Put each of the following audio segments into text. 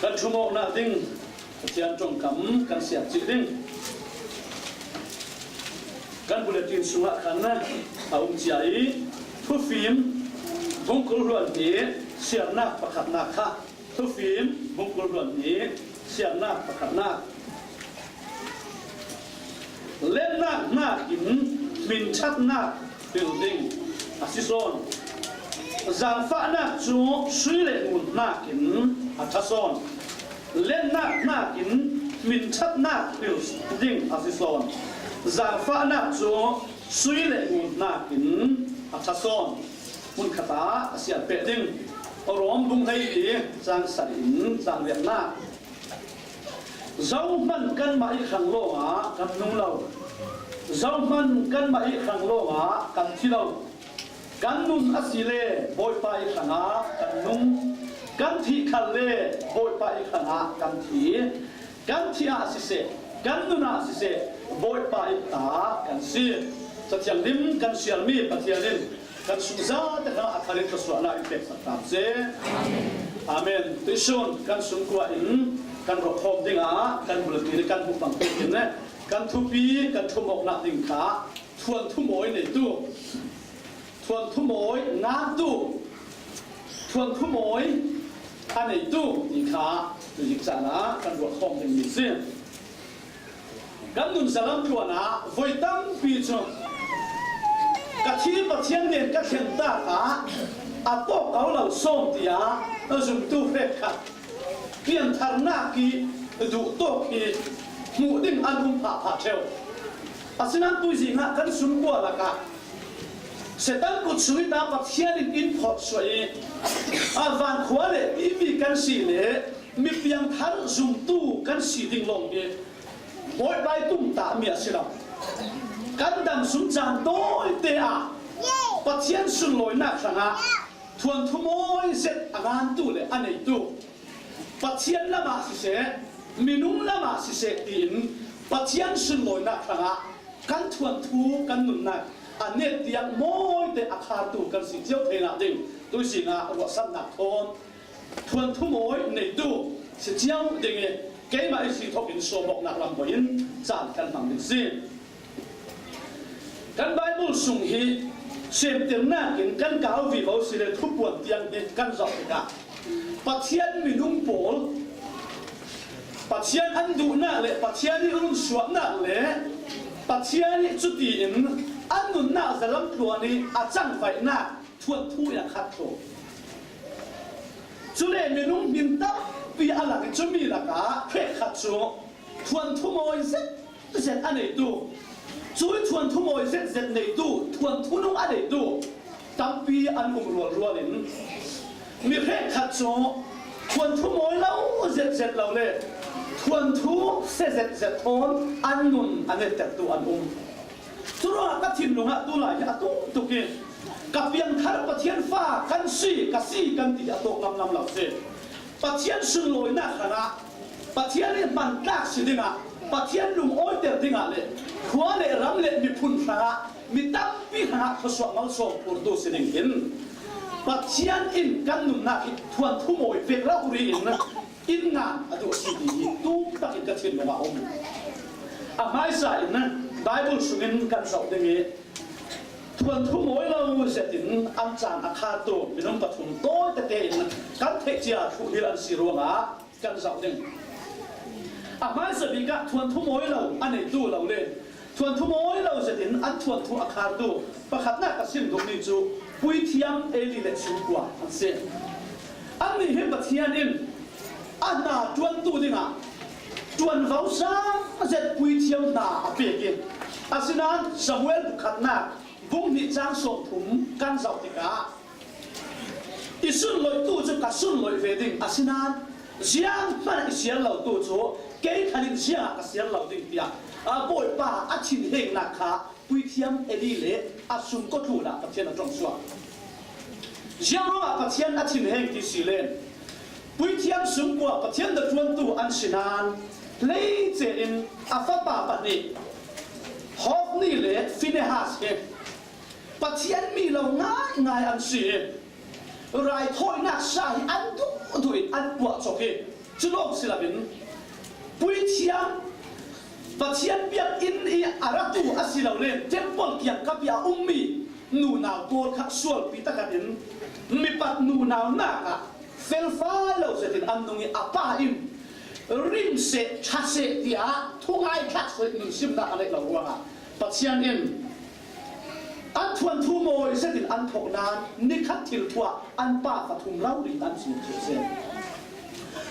กันชั่วโมงน่ะดิ้งเทียนจงคำกันเสียจิดิ้งกันบุญจินสุขขันนะเอาใจทุกฟิล์มบุญกุลรวนนี้เสียงนักประคับนักค่ะทุกฟิล์มบุญกุลรวนนี้เสียงนักประคับนักเล่นนักกินมินชัดนักบิลดิ้งอาซิโซนจางฟ้านักจูสุยเล่นหุ่นนักกินอาทัศนเล่นนักกินมินชัดนักบิลดิ้งอาซิโซนจางฟ้านักจูสุยเล่นหุ่นนักกินอาทัศนมุนขตาเสียเป็ดดิ้งรวมบุ้งให้ดีจางสันจางเวียนนักเจ้ามันกันมาอีกครั้งโลกอ่ะกันนุ่งเราเจ้ามันกันมาอีกครั้งโลกอ่ะกันที่เรากันนุ่งอาศิเลบอยไปขณะกันนุ่งกันที่ขันเลบอยไปขณะกันที่อาศิเสกันนุ่งอาศิเสบอยไปตากันซีจะเทียงดิมกันเสียมีปะเทียงดิมกันสุนซาแต่ละอัคริตสวนาอิเฟกสักตามเซอาเมนติชนกันสุนกว่าอินกันรบพรมดิ้งอ่ะกันบุญตีกันผู้ฟังผู้กินเนี่ยกันทุบีกันทุ่มอกหนักดิ้งขาทวนทุ่มโอยในตู้ทวนทุ่มโอยน้ำตู้ทวนทุ่มโอยอันในตู้ดิ้งขาดูจิกษานะกันรบพรมดิ้งมีเสียกันนุ่นสลัมตัวนะไว้ตั้งปีจงกะที่ประเทศเนี่ยกะเขียนตาขาอาโต้เขาเราส่งตีอ่ะเราสุ่มตู้เฟกค่ะเพียงทางหน้ากีดูโต๊ะกีหมู่ดิ้งอันหุ่นผ่าเชลอาศัยนั้นตัวจริงนะกันสุ่มกว่าละกันเสร็จแล้วกูช่วยตาประเทศอินพอร์ตช่วยอาวันขวาเลยอีวีกันสีเลยมีเพียงทางสุ่มตู้กันสีดิ้งลงเองบอยใบตุ้มตาเมียสิเรากันดำสุ่มจานโต้เตะประเทศสุ่มลอยนักสังหะทวนทุ่มโอยเสร็จงานตู้เลยอันไหนตู้ปัจเจียนละมาสิเสมินุงละมาสิเสตินปัจเจียนสุนลอยนักครั้งกันทวนทูกันนุนนักอันเนตยังโม่แต่อาคาตูกันสิเจียวเทนาดิ่งตัวสิงาวัสันนักทนทวนทูโม่ในตู้สิเจียวดิ่งเกี่ยมาไอสิทกินโซบอกนักลำบากจานกันฟังดิ่งสิกันไบเบิลสุ่งฮีเสียมเต็มหน้ากินกันก้าววิเขาสิเลทุบปวดเตียงกันจอกกันปัจเจียนมีนุ่งโผล่ปัจเจียนอันดูน่าเละปัจเจียนนี่รุ่นสวดน่าเละปัจเจียนนี่จุดอินอันนุ่นน่าจะลำตัวนี้อาจังไฟน่าทวนทูอยากขัดโตจุเล่มีนุ่งบินตับปีอะไรจุมีละกาเพ่ขัดโตทวนทูโมยเซ็ตเซ็ตอันไหนดูจุยทวนทูโมยเซ็ตเซ็ตไหนดูทวนทูนุ่งอันไหนดูตั้งปีอันรัวลินมีเพลงขัดโจทวนทุโมยเราเจ็ดเราเลยทวนทุเสร็จทนอันนุนอันเด็ดตัวอันทุรก็ทิมลงอ่ะตัวไหนอ่ะตุกินกับเพียงทาร์ปะเทียนฟ้ากันซีกันตีอ่ะตัวลำเราเสียปะเทียนสุนลอยนักขณะปะเทียนนี่มันกักสิดิ่งอ่ะปะเทียนลุงอ้อยเดือดดิ่งอ่ะเลยหัวเลยรำเลยมีพุ่นขณะมีตั้งปีขณะเขาสวมเอาส่งปูดูสิดิ่งเห็นปัจเจียนอินกันนุ่มนักทวนทุ่มโอยเฟกเราอุริอินนะอินงานอดูสิดีตู้ตักอินกระเทียนมาอมอ่ะไม่ใช่นะไบเบิลสุนินกันสอบอย่างนี้ทวนทุ่มโอยเราเสร็จอินอันจานอาคาตัวมีน้องปฐมโต้แต่เตอินกันเทจิอาทุกฮิรันสิรัวงากันสอบอย่างอ่ะไม่ใช่บินกันทวนทุ่มโอยเราอันไหนตู้เราเลยทวนทุ่มโอยเราเสร็จอินอันทวนทุ่มอาคาตัวประคับหน้ากระสินตรงนี้จูปุยเทียมเอลิเลสุกว่าอันเสียอันนี้เห็นปะเทียนอินอันน่าจวนตัวดิ่งอ่ะจวนเขาสร้างเสร็จปุยเทียมน่าเปียกินอาศินันสมุเอลบุขัดหน้าบุ้งนิจางส่งถุงกันเสาติกาอิสุนลอยตู้จุกับสุนลอยเวดิ่งอาศินันเสียงมันเสียงเราตู้จูเกี่ยขันเสียงกับเสียงเราดิ่งเดียบ่อยป้าอาชินเฮงนักขาปุยเทียมเอลิเลอาสุนก็ถูกละปะเทียนจงสวะเจ้ารู้ว่าปะเทียนอาชินเฮงที่สิเลนปุยเทียมสุนกว่าปะเทียนเดจวนตูอันสินานเลยเจอินอาฟ้าป่าปนี้ฮอกนี่เลฟินเนฮัสเฮปะเทียนมีเราง่ายอันสิรายถ้อยนักสายอันดุอันปวดโศก chú lộc xí là bên bùi thiam và thiam biết in i aratu xí là lên temple kiang cấp ya ummi nu nào bol khắc sual pita cả đến mi pat nu nào na cả fel phai lâu sẽ đến ăn nông apa im rim se cha se tia thu ngay khắc sẽ mình sim na anh lâu quá pat thiam in anh thuần thu mồi sẽ đến anh thọ nan ni khắc thiêu thua anh pa phát thùng lâu đi anh xuống thiêu sen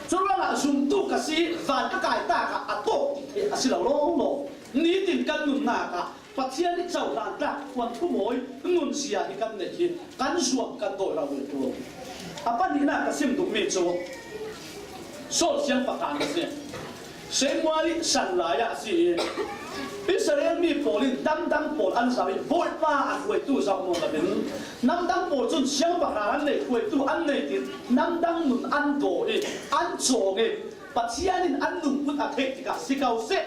cho nên là dùng tu cái gì và cái ta cả à tốt thì là lâu lâu ní tin căn nụn nà cả phát hiện đi giàu đàn ta thuần thu mồi nụn xìa thì căn này thì căn ruộng căn tội là người tu à bắt đi nà cái sim tụng mê cho số xem phát hành cái gì xem qua đi sẵn lại à gì Israel mi polin dam pol an sabi bol pa a khoi tu zau mo la ben nam dam pol chun siang ba han nei khoi tu an nei tin nam dam nun an do e an cho ge pathianin an nun put a thek ka sikau se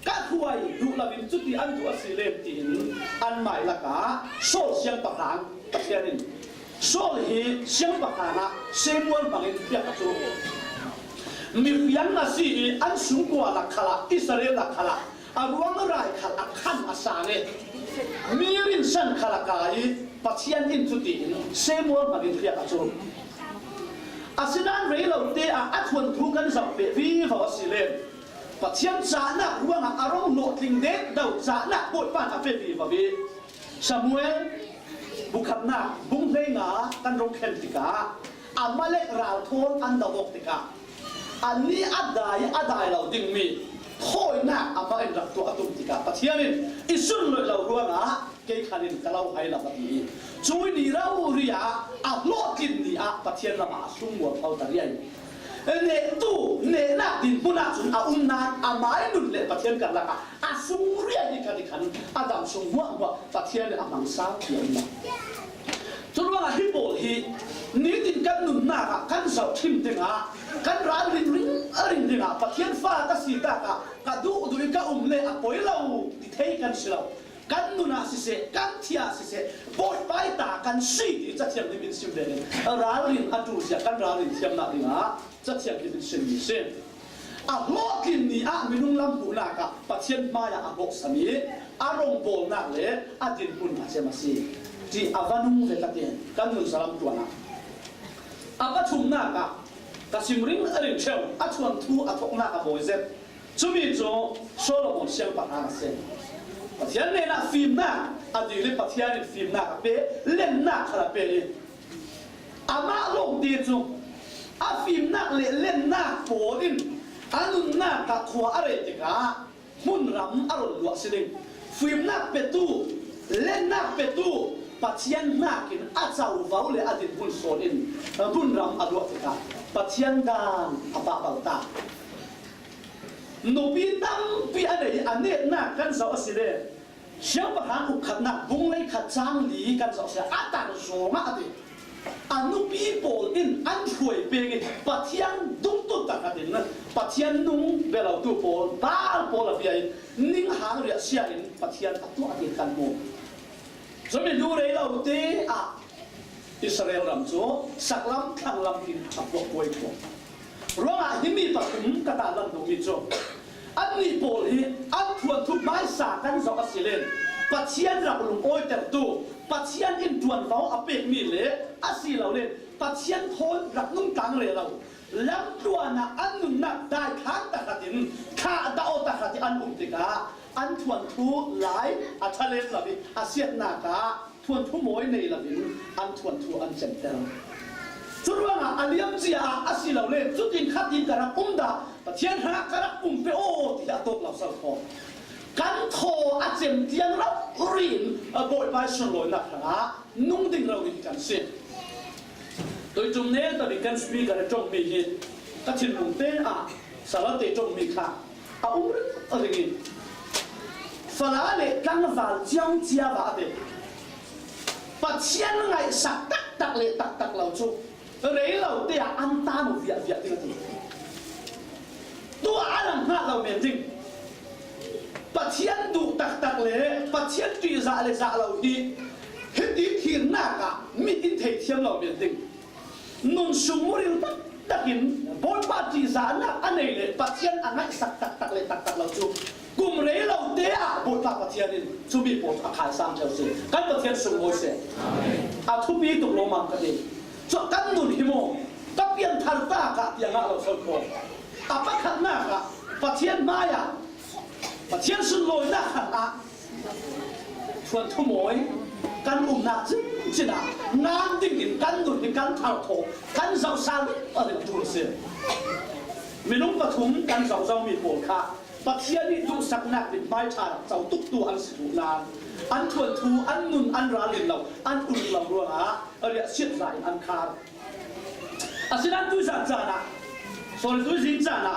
ka khuai du la bin chu ti an du asilem tin an mai la ka so siang ba han pathianin so hi siang ba hana semon bangin pia ka chu mi yang na si an sung kwa la khala Israel la khala aruang rai khal akhan asane mirin san khalakai pathian in chuti semor magin khia ka chu asinan reilo te a athun thu kan zap pe vi va silen pathian chana ruang arong no tling de dau chana boi pa ta pe vi va vi Samuel bukhatna bung lenga kan rong khen tika amalek ral thon an dawok tika ani adai lo ding mi thôi na ama en rak to atum tika pathianin isun loi lo ruanga ke khanin kalau hai la pati chui ni rau ria a lokin ni a pathian la ma sung wa thau tariai ne tu ne na din puna chun a umna amai nun le pathian kan la ka a sung ria ni kan adam sung wa pathian a mang sa kian Turuang hibol hi ni tin kan nun na kan sau thim tenga kan ran ring dinga pathian fa ta si ta ka du ka le a poilau ti thei kan silau kan nuna si se kan thia si se boy pai ta kan si ti cha thiam ni min sim le ral rin atu sia kan ral rin thiam na dinga cha thiam ni min sim ni se a lokin ni a minung lam pu na ka pathian ma ya a bok sami arong bol na le a din pun a se ma si di avanung vekaten kan nun salam tuana apa thumna ka kasimring arin cheu achuan thu athokna ka boizet chumi cho solomon siang patana se pathian ne na film na adile pathian film na pe len na khara pe ama long ti chu a film na le len na polin anun na ka khwa are te ka mun ram arol lo siling film na pe tu len na pe tu pathian nakin achau vau le adin bun sonin bun ram adwa tika pathian dan apa balta nobi tam pi ane ane na kan so asile siang ba han ukhat na bung lei khat chang li kan so se atan so ma ati anu people in an khoi peng pathian dung tu ta ka din na pathian nung belau tu pol bal pol apiai ning hang ria sia in pathian atu ati kan mo so mình lưu đấy là thế à Israel làm chỗ sạc lắm thằng làm thì học bộ quay của rồi à những mi bạc cũng cả ta làm đúng mi chỗ anh mi bồ hi anh thuần thu mai sạc anh dọc xí lên bắt chiên ra lùng oi tẹt tu bắt chiên in thuần vào áp bệ mi lệ xí lâu lên bắt chiên thôi ra nung tăng lệ lâu lắm tuần à anh nung nặng đại kháng ta khát tin khá đạo ta khát tin anh tị cả anh thuần thu lại à cha lên là vì à siết nà cả thuần thu mối này là vì anh thuần thu anh chém tao chút vang à liam gì à xí lâu lên chút tin khát tin cả là đã và thiên hạ cả là pe ô thì đã tốt lắm sao khó cắn thò à chém tiếng lắm rin ở bội vai sườn lối nặng hả nung đỉnh lâu thì cắn xịt tôi chung nè tại vì cắn speaker là trong mì gì các thiên lùng tên à sao là để trong mì khác à ở đây phật lệ căng vào trong chia vào đấy và chiến ngày sạc tắc lệ tắc lâu chú đấy lâu để ăn ta một việc thế là gì tôi ăn ngã lâu miền Trung và chiến đủ tắc lệ và chiến tùy dạ lâu đi hết đi thiên nà cả mít in thể thiên lâu miền Trung nôn súng mua riêng tất takin bol party sana anei le pathian angai sak tak le tak lo chu kum re lo te a bol pa pathian in chu mi pot akhal sam cheu se kan pathian sung mo se amen a thu bi tu lo ma ka de cho kan nun hi mo ta pian thar ta ka tia nga lo so ko a pa khat na ka pathian ma ya pathian sun loi na khat a thuan thu moi kan na china ngang ding in kan nun ni kan thar tho kan zau san a le tu se minung pathum kan zau mi po kha pathian ni tu sak na bin mai tha zau tuk tu an si tu la an thuan thu an nun an ra lin lo an un lo ro ha a siat zai an khar asinan tu sa na so tu jin na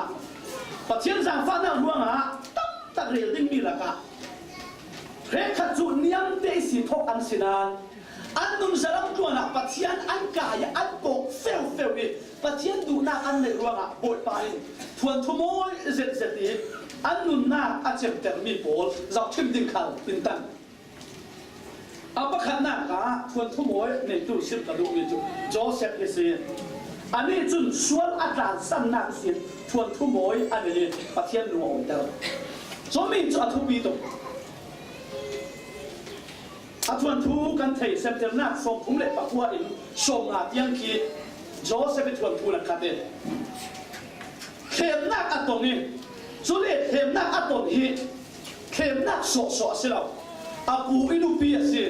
pathian sang fa na ruang ha tak rel ding mi la ka re khat chu niam te si thok an sinan an nun zaram tuana pathian an kaya an kok fel ni pathian du na an le ruanga boi pai thuan thu moi zet ti an nun na a chem ter mi pol zau thim ding khal tin tan apa khana ka thuan thu moi nei tu sim ka du mi chu Joseph ese ani chun sual atan san na sin thuan thu moi an le pathian lu on ta so mi chu athu pi to a thuan thu kan thei september na som phum le pakua in som nga tiang ki Joseph thuan thu la khate khem na atong ni chu le khem na atong hi khem na so silo a pu inu pi ase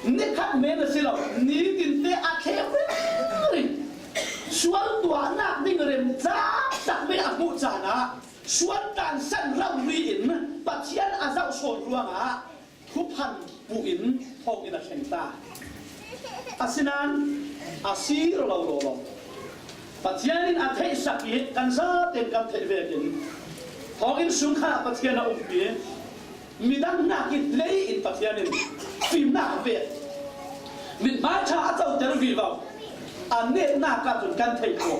ni khat me na silo ni tin te a khem ri sual tua na ding rem cha tak me a mu cha na sual tan san rau ri in pathian a zau son ruanga thu phan pu in thong in a theng ta asinan asir lo pathian in a thei sakit kan za ten kan thei ve kin thong in sung kha pathian a umpi midang na ki lei in pathian in phim na ve min ma cha a chau ter vi vào an ne na ka tun kan thei ko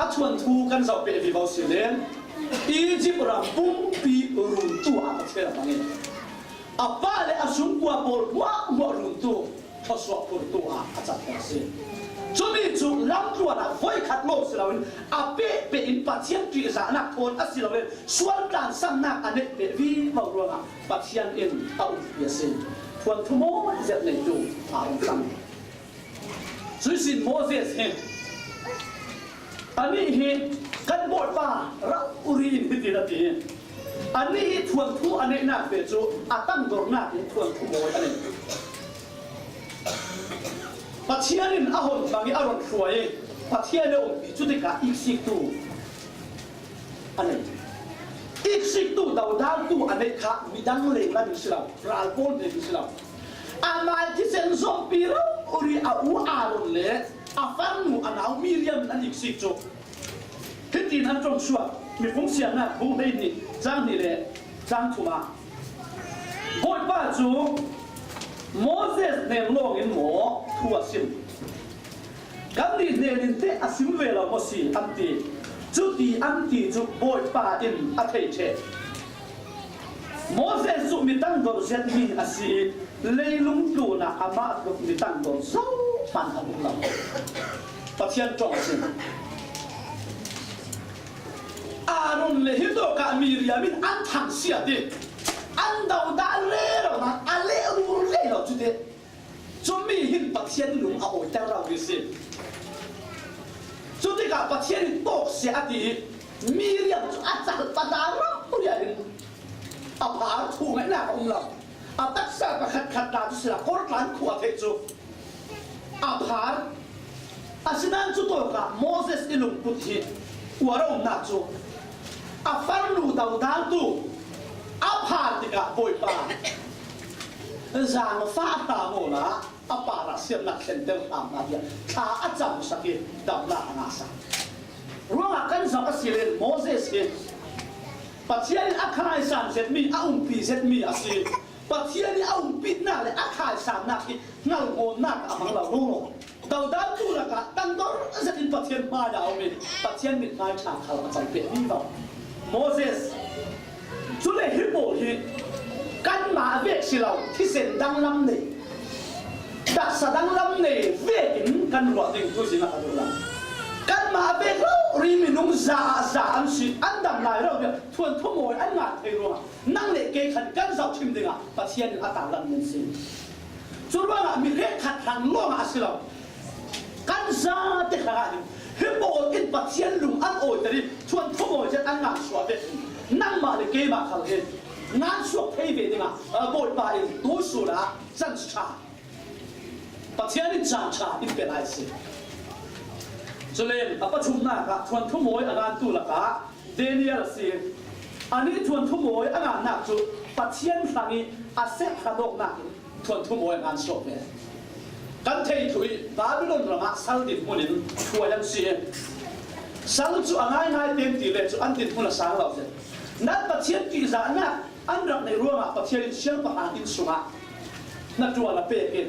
a chuan thu kan zau pe vi vào si len Egypt ram pum pi run tu a pathian mangin apa le asum kwa bol wa mo run tu thoswa por tu a achat ka se chumi chu lam tu na voi khat lo silawin ape pe in pathian tri za na thon asilawin sual tan sam na ane pe vi mo ruanga pathian in au ya se thuan thu mo zet nei tu a sam suisin Moses he ani he kan bol pa ra uri in ti la ti ani thuan thu ane na pe chu atang dor na in thuan thu mo ane pathian in ahon bangi aron khuai pathian le om chu te ka iksik tu ane iksik tu dau dal tu ane kha midang le la ni sila ral pol de sila amal ti sen zom piro uri au aron le afan nu anau miriam an iksik chu tin an trong suwa mi phung sia na bu hei ni jang ni le jang thuma boi pa chu Moses nem long in mo thu asim kan ni ne nin te asim ve la mo si anti chu ti anti chu boi pa in a thei che Moses chu mi tang dor zet mi asi leilung tu na ama ko mi tang dor so pan ha bu la pathian trong asim Aaron le hito ka Miriam in an thang sia de an dau da le ro na ale ru le lo chu de chu mi hin pathian lung a oi ta ra wi se chu de ka pathian to se a di Miriam chu a cha pa da ro pu ya in a pa thu ngai na om la a tak sa ka khat da chu sa kor tlan khu a the chu a phar asinan chu to ka Moses ilung put hi warong na chu a far lu dau dal tu a phar ti ka boi pa zang fa ta mo na a pa ra siam na khen tem am na ya tha a cham saki dam la na sa ruang kan sa asilen Moses ke pathian a khai san set mi a pi set mi asi pathian a pi na le a khai san na ki ngal go na a mang la ro dau dal tu la ka tan dor zet in pathian ma da o mi pathian mi khai cha khal a cham pe ni ba Moses chu le hi bo hi kan ma ve silau thi sen dang lam nei dak sa dang lam nei ve in kan ro ding tu sin a ka la kan ma za an si an dam lai ro bia thuan thu moi an nga thei ro nang le ke khan kan zau thim dinga pathian ata lan men si chu ro mi re khat hang lo ma asilo kan za te kha ni he bo in pathian lung an oi tari thuan thu moi jan an nga swa be nang ma le ke ma khal he nan suak thei ve dinga bo pa in tu su la chan cha pathian in chan cha in pe lai si cho nên apa chumna ka thuan thu moi angan tu la ka Daniel si ani thuan thu moi angan nak chu pathian thangi ase khadok nak thuan thu moi angan sok ne kan thei thui Babylon rama sal dit munin thuan si sal chu angai ngai tem ti le chu an dit mun sang lo se nat pathian ki za na an rak nei ruanga pathian siang pa an in sunga na tu ala pe ke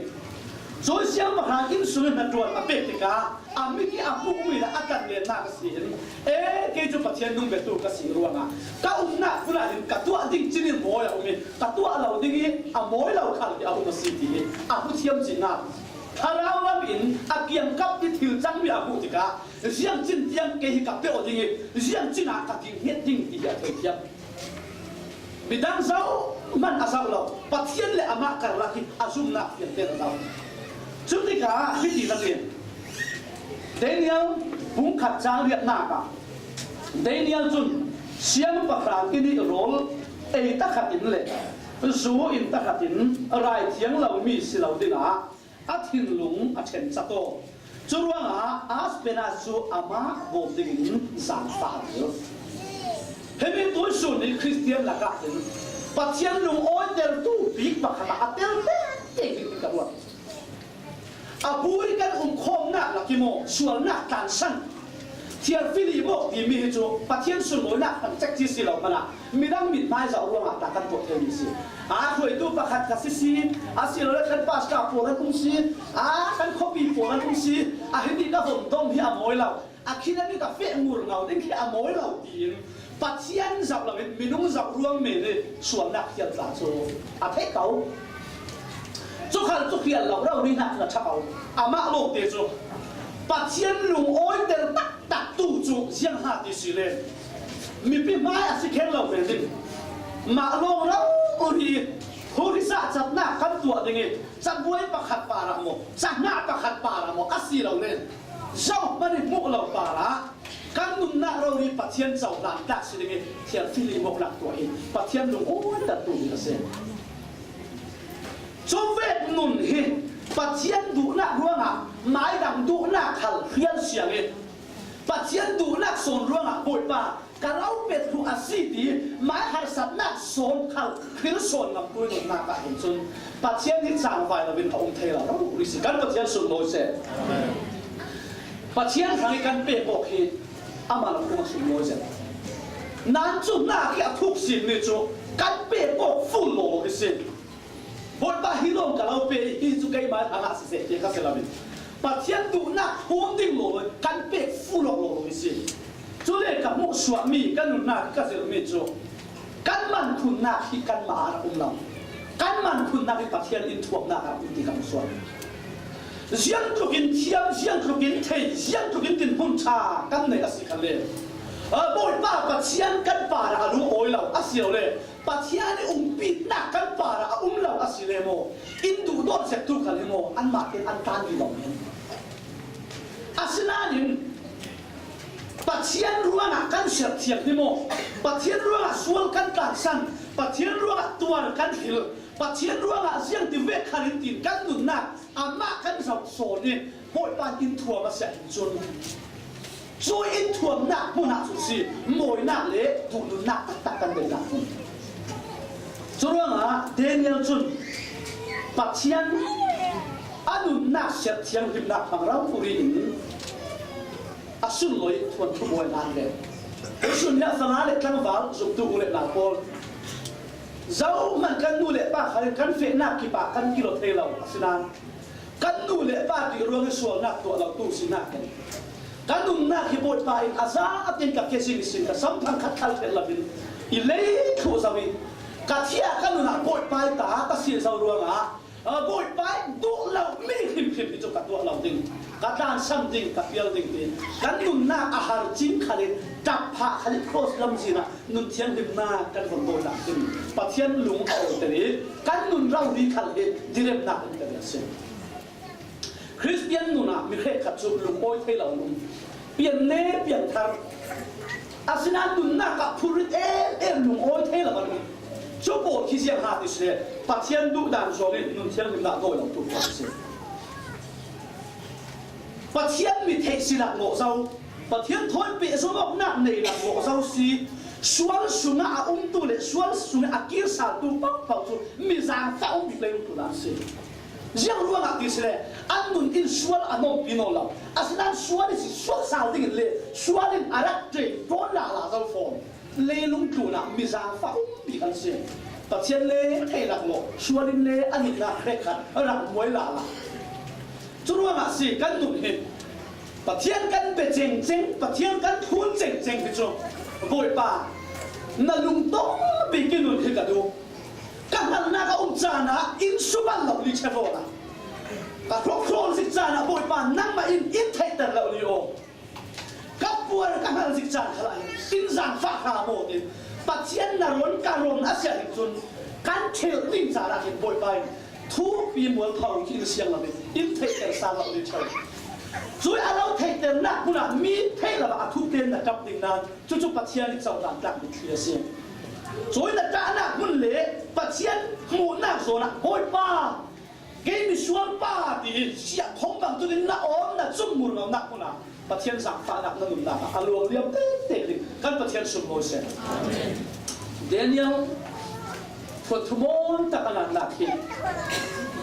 rồi siang mà hàng in suy na tuan apek tika amiki apu umi la akan le na kasin ke ju pathian nung betu kasi ruanga ka umna kula hin ka tu ading chinin moya umi ka tu ala dingi a moy lau khal ki abu masiti abu thiam china tharau lam in akiam kap ti thil chang mi abu tika siang chin tiang ke hi ka pe odingi siang china ka ting het ding ti ya thiam bidang zau man asau lo pathian le ama karlaki azum na fian te zau chúng ta cả cái gì là gì Daniel cũng khát trang liệt nạc à Daniel chun xiêm bạc ràng cái đi role ấy ta khát in lệ số in ta khát in rai thiang lâu mi si lâu đi na at hin lung at chen sa to chu ruang a as penasu ama bo ding sang fa hemi tu sun ni Christian la ka tin pathian lung oi ter tu big bạc khát atel te cái ka ruang abui kan khom nak la kimo sual nak tan san thiar fili bo ti mi chu pathian sun moi nak tan chak chi si lo mana midang mit mai za ruang ta kan po the mi si a khoi tu pakhat ka si a si lo kan pas ka po kan kum si a kan copy po kan kum si a hindi ka hom dom hi a moi lo a khina ni ka fe ngur ngau ding khi a moi lo tin pathian zap la minung zap ruang me ne sual nak thian tla chu a thei kau chú khăn chú khiển lâu đâu đi nặng là chắc áo mà lộ tế chú bà thiên lùng ôi tên tắc tụ chú riêng hạt đi xí lên mình biết mai à sẽ khen lâu về đi mà lộ đâu đi hô đi xa chặt nạ khăn tuột đi nghe chặt bùi bà khát bà ra mô chặt nạ bà khát bà ra mô á xí lâu lên dâu bà đi mộ lâu bà ra căn nụ nạ đâu đi bà thiên giàu làm đạc xí đi nghe thiên phi lì mộ lạc tuổi bà thiên lùng ôi tên tụ đi là xem cho vết nụn hi pathian đủ nạc ruang à mái đằng đủ nạc hal khian xiang hi pathian đủ nạc son ruang à bội ba cả lau bệt thu asi tí mái hal sat nạc son hal khian son ngam pui nụn nạc cả hình sun pathian hi chang vai là bên ông thầy là đâu đi sĩ căn pathian sun lối xe pathian thằng căn bể bọc hi ama là không sun lối xe nan chu nạc hi thuốc xin ni chu căn bể bọc full lô hi xin bột ba hilom kalau pe hi chu kai ma thang a se se ka se la bin pathian du na hom ding lo kan pe fu lo lo si chu le ka mo swa mi kan na ka se mi chu kan man khun na hi kan ma ra um lam kan man khun na hi pathian in thuak na ka ti kam swa jiang tu kin thiam jiang tu kin thei jiang tu kin tin hun cha kan nei asi kan le bột ba pathian kan pa ra lu oi lo asi lo le pathian pit na kan para lo asilemo indu dot se tu kalemo an ma ken an tan di long asinanin pathian ruanga kan ser thiak nimo pathian ruanga sual kan tan san pathian ruanga tuar kan hil pathian ruanga siang ti ve khalin tin kan nun na amma kan zau so ni poi pan in thua ma se chun so in thua na mo na su si moi na le tu nun na tak kan de na cho ruang Daniel chun pathian anun na set thiang him na phangrau puri in asun loi thuan thu boy nan le sun ya sanga le tlang wal zum tu le la pol zau man kan nu le pa khare kan fe na ki pa kan kilo thei lo asinan kan nu le pa ti ruang sual na to lo tu sin na kan nu na ki boy pa in aza atin ka kesing sin ka sam thang khat thal fel la bin i le thu zawi cả thia các người nào bội bài tá ta xịn sầu ruộng à bội bài đủ lâu mi khìm khìm thì cho cả tua lâu tình กระดานซ้ำดิ่งกับเปียลดิ่งดิ่งกันนุ่นหน้าอาหารจิ้มขลิจับผ้าขลิโคสลำจีน่ะนุ่นเทียนริมหน้ากันฝนโบนักขึ้นปะเทียนหลงเอาแต่นี้กันนุ่นเราดีขลิดิเรมนักกันแต่เสียคริสเตียนนุ่นน่ะมีแค่ขัดจุดลุงโอยให้เราลุงเปลี่ยนเน่เปลี่ยนทางอาศินันนุ่นหน้ากับพูดลุงโอยให้เรามันชั่วโมงที่เสียงหาดิเสียปะเทียนดูด่านโซลินุ่นเทียนริมหน้าโดยเราถูกต้องเสียปะเทียนมีเทศิลักโง่เจ้าปะเทียนทอนเปียสมองนักในหลักโง่เจ้าสีสวนสุนัขตัวเล็กสวนสุนัขกินสารตัวปั๊บปั๊บตัวมีจางฟ้ามีเลยตัวนั้นสิยังรู้ว่าดิเสเลยอันนู้นกินสวนอันนู้นปีนเอาแล้วอันนั้นสวนนี่สิสวนสาวดิ้งเลยสวนนี่อะไรเจ็บร้อนหนาเจ้าฟอนเลยลุงตัวน่ะมีจางฟ้ามีกันสิปะเทียนเลยเทหลักโง่สวนนี่เลยอันนี้น่ะเด็กขันรักมวยหล่าจุดว่าสิกันนุ่นเห็นปะเทียนกันเป็นเจงเจงปะเทียนกันทุนเจงเจงไปจบบ่อยป่านั่นลุงต้องไปกินนุ่นให้กันดูกันนั่นน่าก็จานะอินสุบันเราลิเชโรนะกับครอบครัวสิจานะบ่อยป่านั่งมาอินเทคแต่เราลิโอกับปัวกันนั่นสิจานะอินสังฟ้าหาโมดิปะเทียนน่ะร้อนการร้อนอาเซียนจุนกันเทลลิงจานะเห็นบ่อยไปทุกปีเหมือนทองที่เสียงเราเป็นอินเทคแต่สารเราลิเชโร所以เราเทแต่หนักนะมีเทเราแบบทุกเดือนนะกับดิ่งนั้นจู่ๆปัจเจียนที่สองหลังจากมีเคลียร์เสียง所以นะจ้าหนักมันเละปัจเจียนหมู่หนักโซนะโอยป้าเกมีส่วนป้าดีเสียของบางตัวนี้น่าอ้อมน่าจุ่มมือเราหนักมันนะปัจเจียนสั่งฟ้าหนักนั่นหนุ่มหนักอารมณ์เลี้ยงเต๊ะๆเลยกันปัจเจียนสุ่มโมเสสเดนิเอลฝนทุ่มนตะกันหนักที่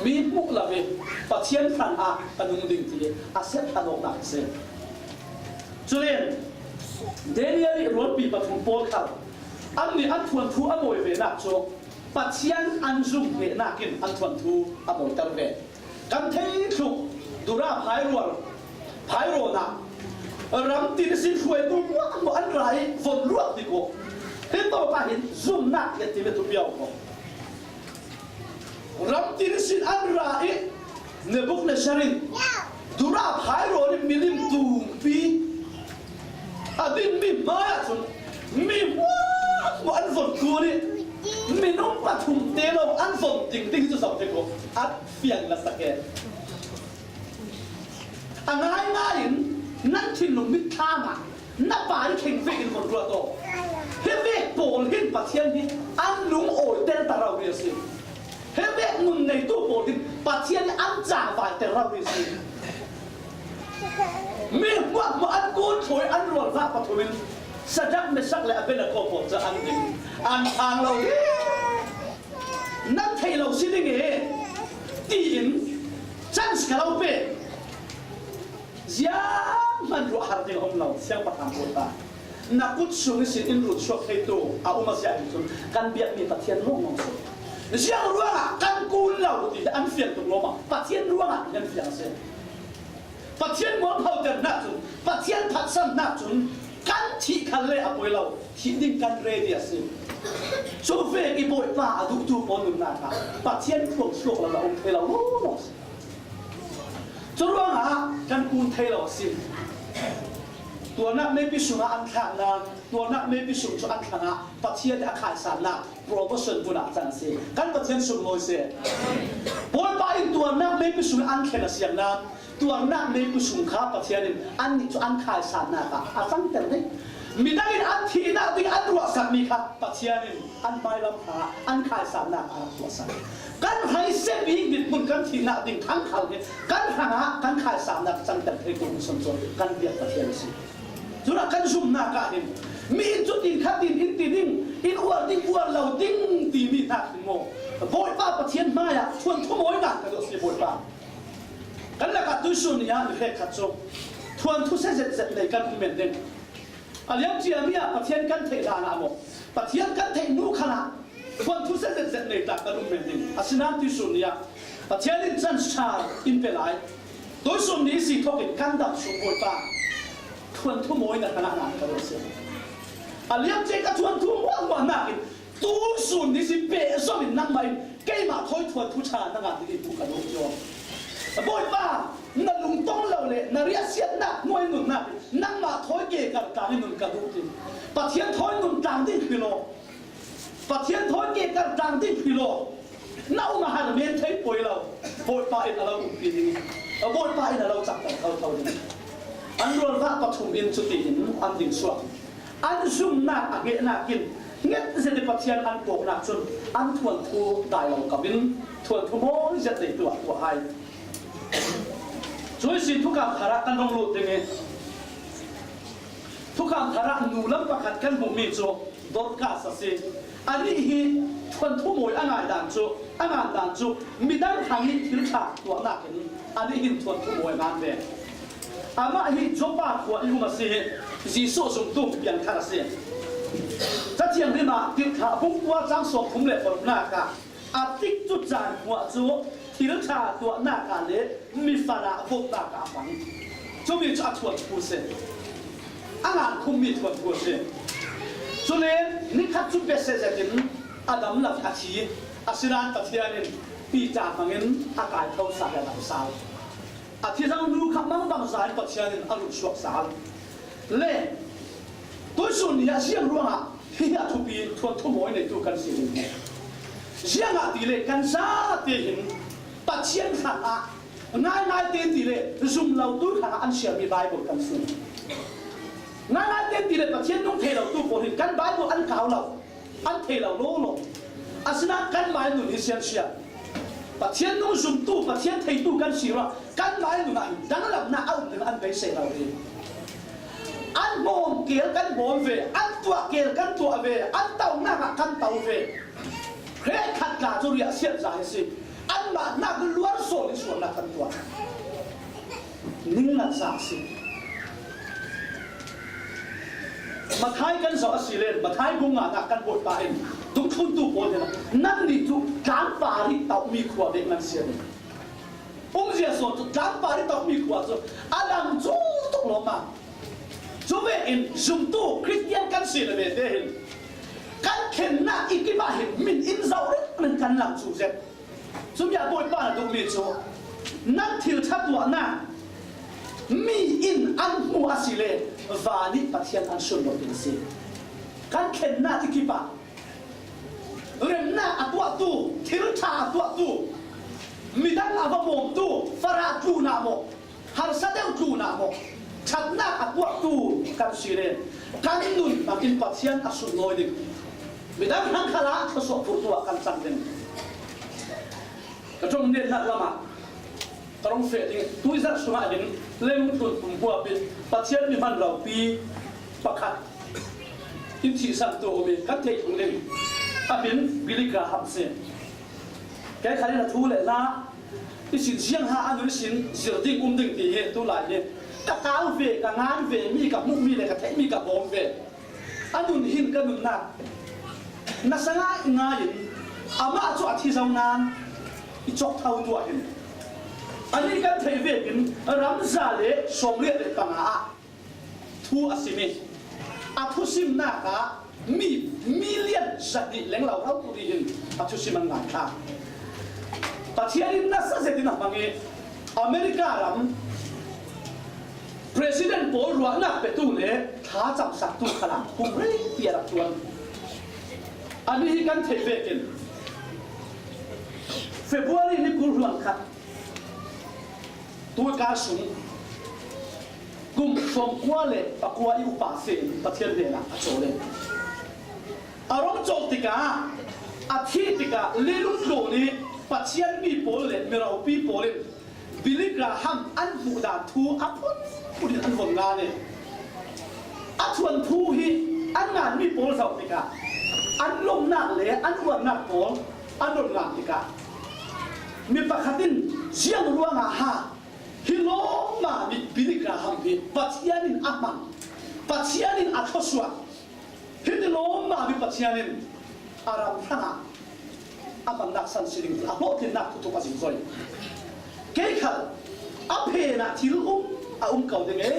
มีมุกละเวปะเทียนขันอากันนุ่งดิ่งทีอาเซียนขนมหนักเสียจุเลียนเดนิเอลรถปีปฐุมโพลครับอันนี้อันทวนทูอันโวยเวนักโจปะเทียนอันซุ่มเวนักกินอันทวนทูอันโวยกันเวกันเทสุดุราพายรัวพายโรนักรำตีนสิช่วยดูว่าอันไรฝนรวดดีกว่าเห็นตัวป้าเห็นซุ่มนักยันตีเป็นตัวเบี้ยวก็รำตีนสิอันไรเนบุกเนชารินดูราพายโรนี่มิลิมตูปีอดีตมีมาสุดมีว่าอันฝนกูนี่มีน้องปะทุ่มเตลอันฝนจริงจริงจะสอบเทโกอัดเฟียงละสักแกอันง่ายนั่นที่หนุ่มมิท่ามานับป่าที่เข่งเฟกินคนรัวโตเฮเวกโปลหินปะเทียนนี่อันลุงโอยเต้นตะเราเรียสิเฮเวกมึงในตู้โปลหินปะเทียนอันจ่าฝ่ายแต่เราเรียสิมีว่าอันกูถอยอันรวนรักปะทวินสักไม่สักเลยเป็นอะไรก็จะอันดิ่งอันทางเรานั่นให้เราสิได้ไงตีนจันสกัดเราเป็นยามันรู้หาที่ของเราเสียงประทานบทบาทนักกุศลสิ่งอินรุชวกให้ตัวเอามาเสียอีกคนการเบียดมีปะเทียนร่วงลงสู่เสียงรู้ว่าการกูเราดีอันเฟียงตรงลมปะเทียนรู้ว่ายันเฟียงเสียปะเทียนมองเขาเดินหน้าจุนปะเทียนพัดซ้ำหน้าจุนกันที่คันเลยอาบุยเราที่ดิ้งกันเรเดียสิโซเฟอีบุยป้าดูดูบอลหนุ่มนาคาปะเทียนพวกโชคเราองค์เทเราโอ้โหจุดว่าหากันกูเทเราสิตัวนักไม่พิสูจน์อันขันนะตัวนักไม่พิสูจน์อันขันนะปะเทียนอาคารสารนะโปรโมชั่นบุญอาจารย์สิกันปะเทียนสุ่มโมเสสบอยป้าอินตัวนักไม่พิสูจน์อันแค่ละเสียงนะตัวนักไม่พิสูจน์ข้าปะเทียนอันนี้จะอันขายสารนะค่ะอาจารย์แต่เนี่ยมีได้อันที่นักที่อันรัวสักมีค่ะปะเทียนอันไม่ลำหาอันขายสารนะค่ะตัวสักกันให้เส้นอีกนิดมุนกันที่นักดิ่งทั้งเขาเนี่ยกันหากันขายสารนะจังแต่ให้กูสนใจกันเบียดปะเทียนสิจุดกันซุ่มหน้ากันมีจุดอินขัดอินตีดิ้งอินอวดดิ้งอวดเราดิ้งตีมีหนักโง่บอยป้าปะเทียนมาอ่ะชวนทุ่มโอยหนักกระโดดเสียบอยป้ากันแล้วก็ตุ้ยส่วนนี้มีแค่ขัดโซ่ชวนทุ่เส้นเสร็จเลยกันเหมือนเดิมอะไรอย่างเจียมีอ่ะปะเทียนกันเทดานาโมปะเทียนกันเทนูขนาดชวนทุ่เส้นเสร็จเลยตักกันเหมือนเดิมอาศินันตุ้ยส่วนนี้ปะเทียนอินจันชาอินเปล่าตุ้ยส่วนนี้สิทกินกันดับส่วนบอยป้าชวนทุ่มโอยหนักขนาดนั้นกระโดดเสียอะไรอย่างเจียก็ชวนทุ่มว่าหนักตู้ส่วนนี้สิเปะส่วนนั่งไปเกี่ยมาถอยทวนทุชานั่งอ่ะที่ถูกกระโดดโยบอยป้านั่น ลุงต้องเราเลยนารีเสียนักมวยหนุนนักนั่งมาถอยเกกันกลางหนุนกระดูกทีปะเทียนถอยหนุนกลางที่พิโลปะเทียนถอยเกกันกลางที่พิโลน่ามาหาเมียนใช้ป่วยเราป่วยไปเราอุปีนี้ป่วยไปเราจับเขาดีอันรวนว่าปฐุมอินสุติหินอันดิ่งสวงอันซุ่มนักเกะนักกินเงี้ยเสด็จปะเทียนอันโกกนักจนอันทวนทูได้เรากับบินทวนทูโม่จะติดตัวไฮช่วยสิทุกคำธาระกันลงลุยังไงทุกคำธาระนูลังประคัดกันหุมีโจดอดกาสเซอันนี้ฮีทวนทูโม่อันไหนด่านโจอันไหนด่านโจมีด้านทางนี้ถึงขาตัวนักนี้อันนี้หินทวนทูโม่งานเดอามาฮีจบบ้าขวดอยู่มาเสียจีโซ่สมตุ้มเปลี่ยนคาราเซียจะเทียงได้มาติดขาพุ่งว่าจังสอบคุ้มเล็บฝนหน้ากาอาติกจุดจานหัวจูที่รักษาตัวหน้ากาเล็บมีฝาหน้าพวกหน้ากาฟังจะมีจะถวดผู้เสียอ่างคุ้มมีถวดผู้เสียส่วนเล่นี่ขัดจุดเบสเซจตินอาดัมหลับอาชีอาศิรานตัดเทียนินปีจ่าฟังเงินอากาศเขาสายระดับสาวอาทิตย์เราดูคำมั่งบางสายตัดเทียนินอารมณ์สวกสาวเล่ตัวส่วนนี้เสียงร้องอ่ะที่อาทุบีทวนทุ่มในตัวกันเสียงเสียงอ่ะตีเลยกันซาตีหินปัจเจียนขาอ่ะง่ายเต็มตีเลยซุ่มเราตู้ขาอันเสียมีใบบทกันซึ่งง่ายเต็มตีเลยปัจเจียนต้องเทเราตู้คนหินกันใบบทอันขาวเราอันเทเราโล่โล่อาสนะกันไม้หนุนเสียงเสียปัจเจียนต้องซุ่มตู้ปัจเจียนเทตู้กันเสียว่ากันไม้หนุนอ่ะดังนั้นหน้าเอาหนึ่งอันไปเสียเราเองอันโบมเกลกันโบมเวอันตัวเกลกันตัวเวอันเต่าหน้ากันเต่าเวเครขัดกาจุริยเสียใจสิอันมาหน้าก็ล้วนโซ่ในส่วนหน้ากันตัวนิ่งหนักสาสิมาท้ายกันสอสิเลนมาท้ายกุงหนักกันบทไปตุ้งทุนตู้ปนเนี่ยนั่นนี่ทุกการปาริเต่ามีขวดเด็กนั่นเสียเลยเสียส่วนทุกการปาริเต่ามีขวดส่วนอันนั้นจู้ตกลงมาจูเวอินซุ่มตู้คริสเตียนกันเสียเลยเห็นกันเข็นหน้าอีกบ้าเห็นมินอินเจ้าเรื่องมันกันหลังจูเซ็ตซุ่มยาบอยบ้านตรงนี้จูนั่นทิวทับตัวหน้ามีอินอันมัวสิเลวานิปัทยันอันชุนโลดินสิกันเข็นหน้าอีกบ้าเรื่องหน้าตัวตู้ทิวทับตัวตู้มีดังอาบมตู้ฟาราจูนาโมฮาร์ซาเดลจูนาโมชัดนักอัดวัตูกันสิเรกันนุนมากินปัจเจียนอสุนลอยดิไม่ได้ทั้งขลังทศพุทธวกันสังเดนกระจงเด่นนักละมากระจงเฟติตุยซักสมาดินเล่มตุนปุ่มบัวเป็นปัจเจียนมีมันเราปีประคัดอินทีสังตัวมีกันเทยของเด่นอาเป็นบิลิกาฮัมเซนแกใครน่ะทูเลยนะที่สินเชียงหาอันนี้สินเสียดิ้งดิ้งตีเหตุตัวหลายเนี่ยกับก้าวเวกับงานเวมีกับมุกมีเลยกับเทมีกับบอมเวอันนู้นหินกันนุ่นนักสังหารงานอามาจวดที่ทำงานอีจอกเท่าตัวเห็นอันนี้กันเทเวกินรำซาเลสมเรียเลยปังอาทูอาซิมิอาทุซิมนาคามีมิลเลียนสัตว์เลี้ยงเราเท่าตัวดีเห็นอาทุซิมันงานค่ะแต่ที่อันนี้นักสังเกตนะบางทีอเมริการำPresiden Paul Ruana petune tha cham sak tu khala kum rei piara tuan ani hi kan thevekin February ni kul ruan khat tu ka sung kum som kwale pakwa yu pa se pathian de la achole arong chok tika athi tika lelum lo ni pathian mi pol le merau pi polin Bilikra ham an buda tu apun punya an wongga ne atuan tu hi an ngan mi pol sau tika an lom nak le an wan nak pol an lom nak tika mi pakhatin siang ruang ha hi lo ma mi bilikra ham bi pathianin aman pathianin akhoswa hi lo ma mi pathianin aram thanga aman nak san siling apo tin nak tu pasing soi cái khẩn áp hệ là thiếu cầu thì nghe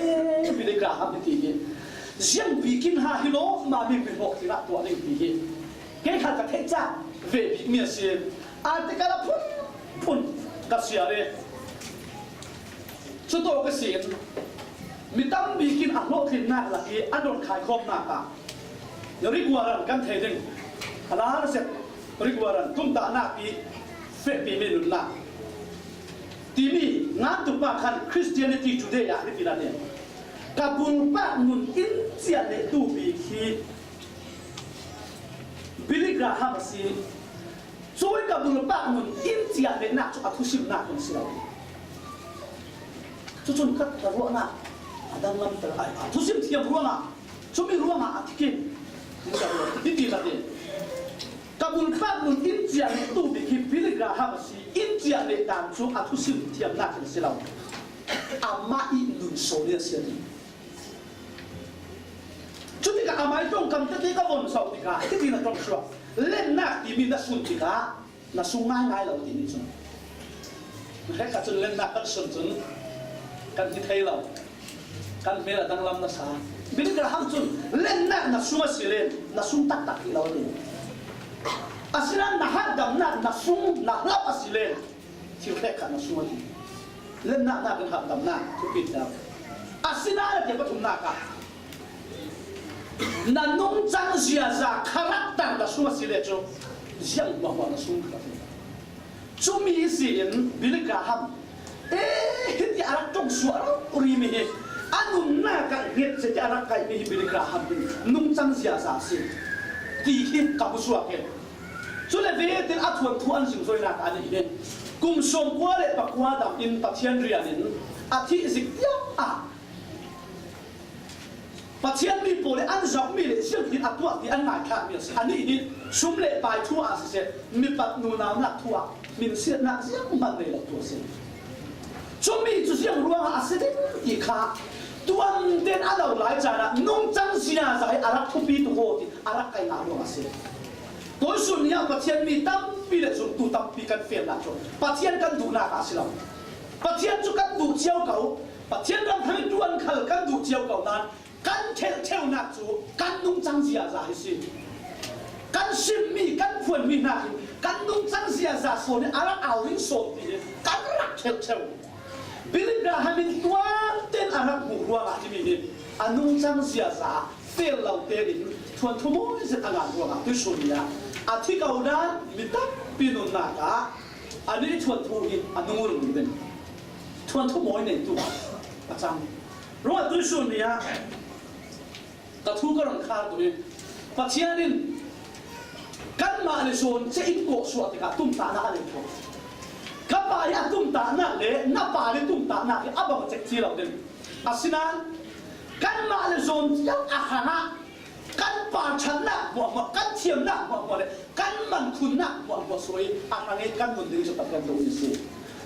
vì đây cả ham thì gì riêng vì kinh hà hi lố mà mình bị hộ thì là tuổi này thì gì cái khẩn cả thế cha về bị miệt xiên à thì cái là phun cắt xìa đi ชุดโตก็เสียนมีตั้มมีกินอักโลกินหน้าละที่อันโดนขายครบหน้าตาเดี๋ยวริกวารันกันเทดึงขนาดเสร็จริกวารันตุ้มตาหน้าปีเฟะปีไม่หลุดหน้าทีนี้งานตุ้มปาคัน Christianity Today อย่างนี้ที่นั่นเนี่ยกับบุญปะมุนอินเสียในตู้ปีที่บิลลี่กราฮัมซีช่วยกับบุญปะมุนอินเสียในหน้าจุดทุสิมหน้าคนเสียจุดกัดตะรัวหน้าดังลำตะไอทุสิมเทียมรัวหน้าช่วยรัวหน้าที่กินนี่ดีละเดียกับบุญปะมุนอินเสียในตู้ปีที่บิลลี่กราฮัมซีอินเสียในด่านจุดทุสิมเทียมหน้าคนเสียอามาอินดุนโซเลียเสียดีจุดที่กับอามาตรงคำที่กับวันเสาร์ที่กับที่นั่นตรงชัวเล่นนักที่มีนักสุนที่กับนักสุนง่ายๆเราที่นี่จุนแค่กับจุนเล่นนักกันสุนจุนกันที่ไทยเรากันเมื่อดังลำนักสาบินกระหังจุนเล่นนักนักสุนมาสิเล่นนักสุนตักที่เราเนี่ยอาศัยนั้นนักฮัดดำนักสุนนักลับอาศัยเล่นที่แค่กับนักสุนที่เล่นนักกันฮัดดำนักทุกปีแล้วอาศัยนั้นเดี๋ยวก็ทุ่มนักกันนั่นนุ่งจังเสียจากขลักตั้งแต่ช่วงสิเลจูยังบ่าวนั่งสุ่มกันจุมีสิ่งบิลกาฮัมฮิตยารักจงสวรอุริมีอันนุ่มน่ากันเรียนเสียรักไก่มีบิลกาฮัมนุ่งจังเสียจากสิที่ฮิตกับสวรเกลจุเลเวติอัตวันทวนสิ่งสวยนักอันนี้เนี่ยกุมสมกัวเลปกัวดำอินปัทเทียนเรียนินอาทิสิกยังปัจเจียนมีโปรเลอันจอกมีเลเสียงที่อัตตัวที่อันหมายขาดมีอันนี้นี่ชุมเล่ไปทั่วอาเซียนมีปัตนูน้ำหลักทั่วมีเสียงนักเสียงมันเลยหลักตัวเสียงชุมมีจุดเสียงรัวอาเซียนอีกค่ะตัวเด่นอันเราหลายจานะนุ่งจังเสียใจอารักทุบีตัวที่อารักไก่หนารัวอาเซียนตัวส่วนนี้ปัจเจียนมีตั้มปีเลจุดตัวตั้มปีกันเฟียนหลักจนปัจเจียนกันดูหน้าอาเซียนปัจเจียนจุกันดูเจียวเก่าปัจเจียนรำให้ดวนขัลกันดูเจียวเก่านั้นกันเที่ยวนักจูกันนุ่งจังเสียใจสิกันชิมมีกันฝนมีนักกันนุ่งจังเสียใจส่วนนี้อารักเอาลิ้นโซ่ดีกันรักเที่ยวบิลกาฮัมินตัวเต้นอารักหัวงาที่มีนี่อันนุ่งจังเสียใจเฟี้ยวเราเตลินทวนทุ่มไม่ใช่ต่างหัวงาที่สุดเนี่ยอาทิตย์เก่านั้นมีตั้งปีนุนนักอันนี้ทวนทุ่มอินอันนุ่งรุ่งเป็นทวนทุ่มไม่เนี่ยตัวประจำรู้ว่าที่สุดเนี่ยกระทู้ก็รังคาตัวเองปัจจัยนี้กันมาในโซนเจ้าอินโกสวดกับตุ้มตาหน้าเลยครับกับป่าเนี่ยตุ้มตาหน้าเลยน้าป่าเนี่ยตุ้มตาหน้าเลยอับมาเจ็บที่เราเดินอาศัยนั้นกันมาในโซนยังอาหารกันป่าชันนะบ่กันเทียมนะบ่เลยกันมันคุณนะบ่สวยอาหารนี้กันมันดึงจะตัดกันตรงนี้สิ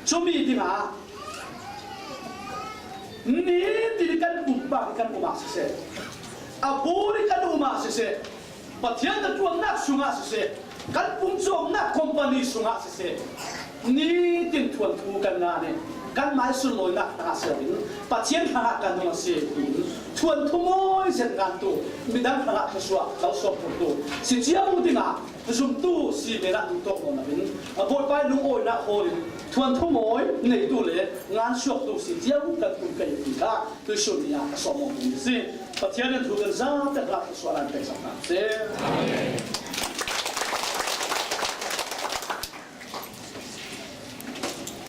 ช่วงนี้ที่มานี่ที่กันอุบะกันอุบะเสียอาบูริกันอุมาเสะปัจจัยนั้นตัวนักสุงาเสะกันปุ่มจงนักคอมพานีสุงาเสะนี่ติดทวนทูกันงานเนี่ยกันหมายสุดลอยนักตาเสียงปัจจัยหากันมาเสียทวนทุ่มอยเส้นงานตัวมีดังขนาดชัวเราสอบผลตัวสิ่งที่เราดีงาจุ่มตู้สีเมรันตัวคนนั้นบอยไปลุงโอยนักโอยทวนทุ่มอยในตัวเลยงานสอบตัวสิ่งที่เรากันคุณกันอยู่ที่ก้าตัวส่วนนี้สอบมองดูสิปัจจัยนั้นถูกกันจ้าแต่ละส่วนนั้นเป็นสำคัญเสีย